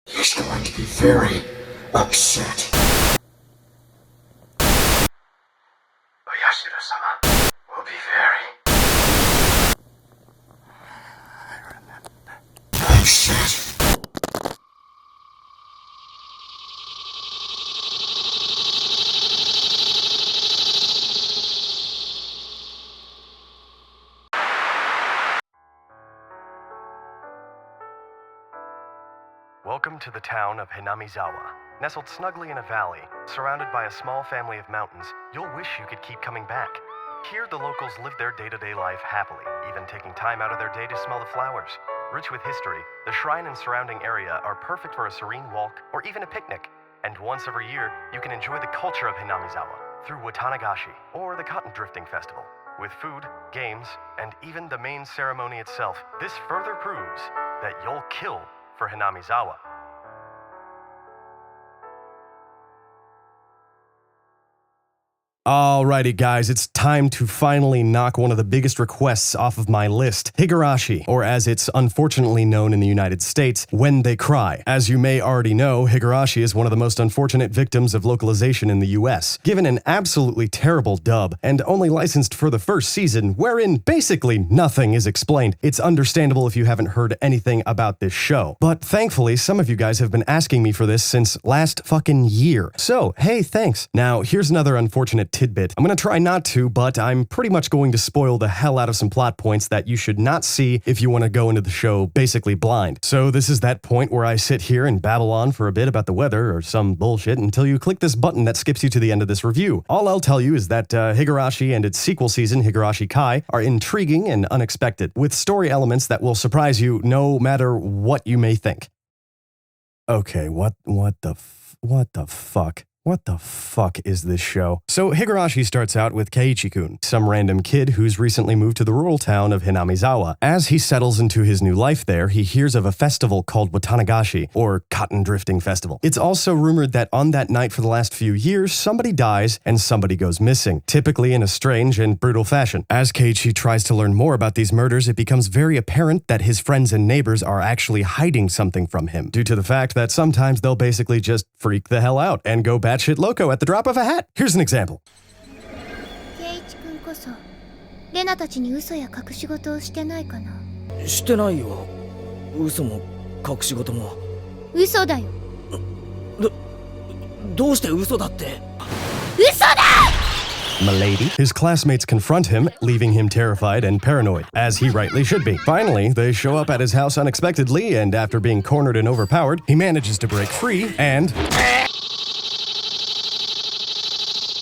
He's going to be very upset. Oyashiro-sama will be very upset. Welcome to the town of Hinamizawa. Nestled snugly in a valley, surrounded by a small family of mountains, you'll wish you could keep coming back. Here, the locals live their day-to-day life happily, even taking time out of their day to smell the flowers. Rich with history, the shrine and surrounding area are perfect for a serene walk or even a picnic. And once every year, you can enjoy the culture of Hinamizawa through Watanagashi, or the Cotton Drifting Festival. With food, games, and even the main ceremony itself, this further proves that you'll kill for Hinamizawa. Alrighty guys, it's time to finally knock one of the biggest requests off of my list, Higurashi, or as it's unfortunately known in the United States, When They Cry. As you may already know, Higurashi is one of the most unfortunate victims of localization in the US, given an absolutely terrible dub, and only licensed for the first season, wherein basically nothing is explained. It's understandable if you haven't heard anything about this show. But thankfully, some of you guys have been asking me for this since last fucking year. So, hey, thanks. Now, here's another unfortunate tidbit. I'm gonna try not to, but I'm pretty much going to spoil the hell out of some plot points that you should not see if you want to go into the show basically blind. So this is that point where I sit here and babble on for a bit about the weather or some bullshit until you click this button that skips you to the end of this review. All I'll tell you is that Higurashi and its sequel season, Higurashi Kai, are intriguing and unexpected, with story elements that will surprise you no matter what you may think. Okay, what the fuck? What the fuck is this show? So Higurashi starts out with Keiichi-kun, some random kid who's recently moved to the rural town of Hinamizawa. As he settles into his new life there, he hears of a festival called Watanagashi, or Cotton Drifting Festival. It's also rumored that on that night for the last few years, somebody dies and somebody goes missing, typically in a strange and brutal fashion. As Keiichi tries to learn more about these murders, it becomes very apparent that his friends and neighbors are actually hiding something from him, due to the fact that sometimes they'll basically just freak the hell out and go batshit loco at the drop of a hat. Here's an example. Keiichi-kun こそレナたちに嘘や隠し事をしてないかな。してないよ。嘘も隠し事も。嘘だよ。どうして嘘だって。嘘だMilady. His classmates confront him, leaving him terrified and paranoid, as he rightly should be. Finally, they show up at his house unexpectedly, and after being cornered and overpowered, he manages to break free and...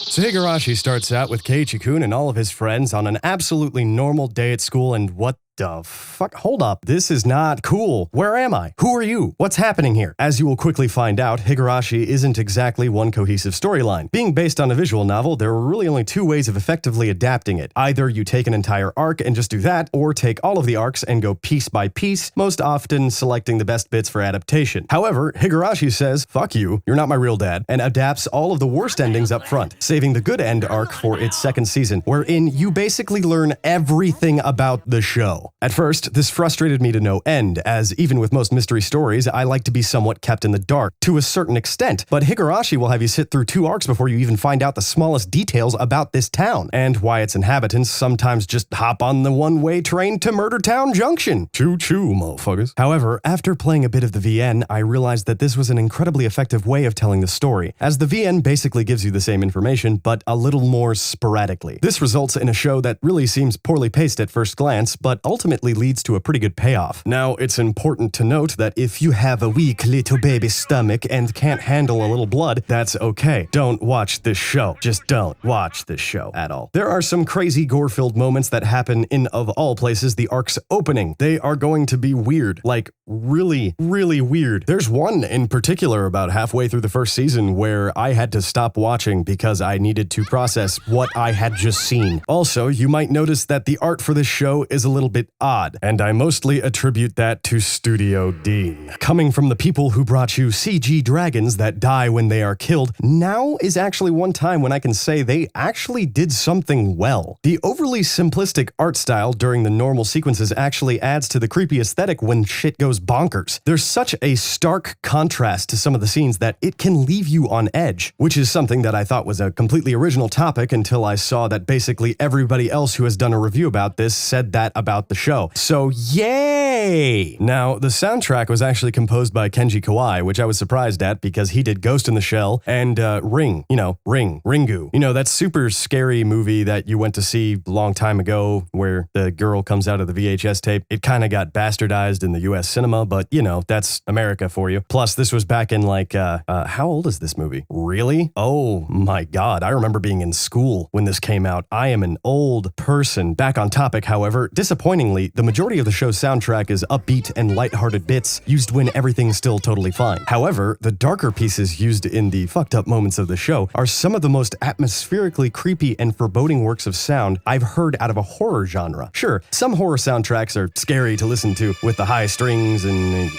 So Higurashi starts out with Keiichi-kun and all of his friends on an absolutely normal day at school, and what the fuck? Hold up. This is not cool. Where am I? Who are you? What's happening here? As you will quickly find out, Higurashi isn't exactly one cohesive storyline. Being based on a visual novel, there are really only two ways of effectively adapting it. Either you take an entire arc and just do that, or take all of the arcs and go piece by piece, most often selecting the best bits for adaptation. However, Higurashi says, fuck you, you're not my real dad, and adapts all of the worst endings up front, saving the good end arc for its second season, wherein you basically learn everything about the show. At first, this frustrated me to no end, as even with most mystery stories, I like to be somewhat kept in the dark, to a certain extent, but Higurashi will have you sit through 2 arcs before you even find out the smallest details about this town, and why its inhabitants sometimes just hop on the one-way train to Murder Town Junction. Choo-choo, motherfuckers. However, after playing a bit of the VN, I realized that this was an incredibly effective way of telling the story, as the VN basically gives you the same information, but a little more sporadically. This results in a show that really seems poorly paced at first glance, but ultimately leads to a pretty good payoff. Now, it's important to note that if you have a weak little baby stomach and can't handle a little blood, that's okay. Don't watch this show. Just don't watch this show at all. There are some crazy gore-filled moments that happen in, of all places, the arc's opening. They are going to be weird. Like, really, really weird. There's one in particular about halfway through the first season where I had to stop watching because I needed to process what I had just seen. Also, you might notice that the art for this show is a little bit bit odd, and I mostly attribute that to Studio Dean. Coming from the people who brought you CG dragons that die when they are killed, now is actually one time when I can say they actually did something well. The overly simplistic art style during the normal sequences actually adds to the creepy aesthetic when shit goes bonkers. There's such a stark contrast to some of the scenes that it can leave you on edge, which is something that I thought was a completely original topic until I saw that basically everybody else who has done a review about this said that about the show. So yay! Now, the soundtrack was actually composed by Kenji Kawai, which I was surprised at because he did Ghost in the Shell and Ring, Ringu. That super scary movie that you went to see a long time ago where the girl comes out of the VHS tape. It kind of got bastardized in the US cinema, but that's America for you. Plus, this was back in how old is this movie? Really? Oh my God. I remember being in school when this came out. I am an old person. Back on topic, however, disappointingly, the majority of the show's soundtrack is upbeat and lighthearted bits used when everything's still totally fine. However, the darker pieces used in the fucked up moments of the show are some of the most atmospherically creepy and foreboding works of sound I've heard out of a horror genre. Sure, some horror soundtracks are scary to listen to with the high strings and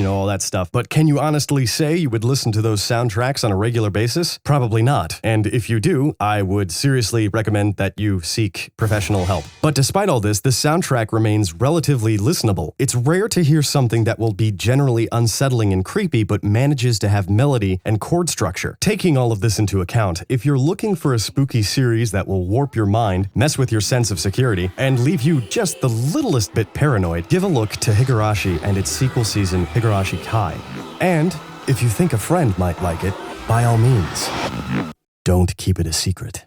all that stuff. But can you honestly say you would listen to those soundtracks on a regular basis? Probably not. And if you do, I would seriously recommend that you seek professional help. But despite all this, the soundtrack remains relatively listenable. It's rare to hear something that will be generally unsettling and creepy, but manages to have melody and chord structure. Taking all of this into account, if you're looking for a spooky series that will warp your mind, mess with your sense of security, and leave you just the littlest bit paranoid, give a look to Higurashi and its sequel season, Higurashi Kai. And if you think a friend might like it, by all means, don't keep it a secret.